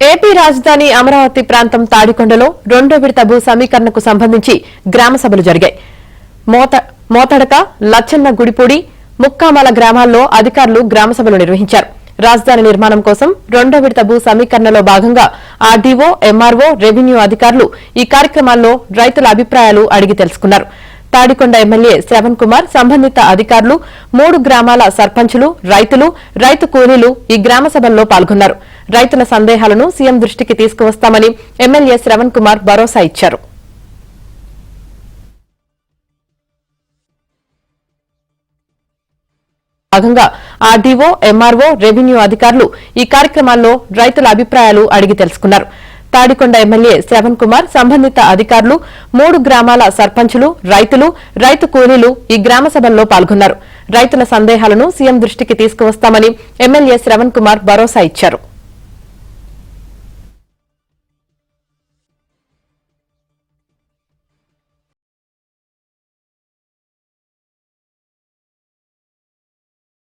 AP రాజధాని అమరావతి ప్రాంతం తాడికొండలో రెండో విడత భూ సమీకరణకు సంబంధించి గ్రామ సభలు జరిగాయి. మోతడక, లచ్చన్న గుడిపూడి, ముక్కామాల గ్రామాల్లో అధికారులు గ్రామ సభలు నిర్వహించారు. రాజధాని నిర్మాణం కోసం రెండో విడత భూ సమీకరణలో భాగంగా ఆర్డీఓ, ఎంఆర్ఓ, రెవెన్యూ అధికారులు ఈ కార్యక్రమాల్లో రైతుల అభిప్రాయాలు అడిగి తెలుసుకున్నారు. తాడికొండ ఎమ్మెల్యే శ్రవణ్ కుమార్, సంబంధిత అధికారులు, 3 గ్రామాల సర్పంచులు, రైతులు, రైతు కూలీలు ఈ గ్రామ సభల్లో పాల్గొన్నారు. రైతుల సందేహాలను సీఎం దృష్టికి తీసుకువస్తామని ఎమ్మెల్యే శ్రవణ్ కుమార్ భరోసా ఇచ్చారు. భాగంగా ఆర్డీఓ, ఎంఆర్ఓ, రెవెన్యూ అధికారులు ఈ కార్యక్రమాల్లో రైతుల అభిప్రాయాలు అడిగి తెలుసుకున్నారు. తాడికొండ ఎమ్మెల్యే శ్రవణ్ కుమార్, సంబంధిత అధికారులు, 3 గ్రామాల సర్పంచులు, రైతులు, రైతు కూలీలు ఈ గ్రామ సభల్లో పాల్గొన్నారు. రైతుల సందేహాలను సీఎం దృష్టికి తీసుకువస్తామని ఎమ్మెల్యే శ్రవణ్ కుమార్ భరోసా ఇచ్చారు.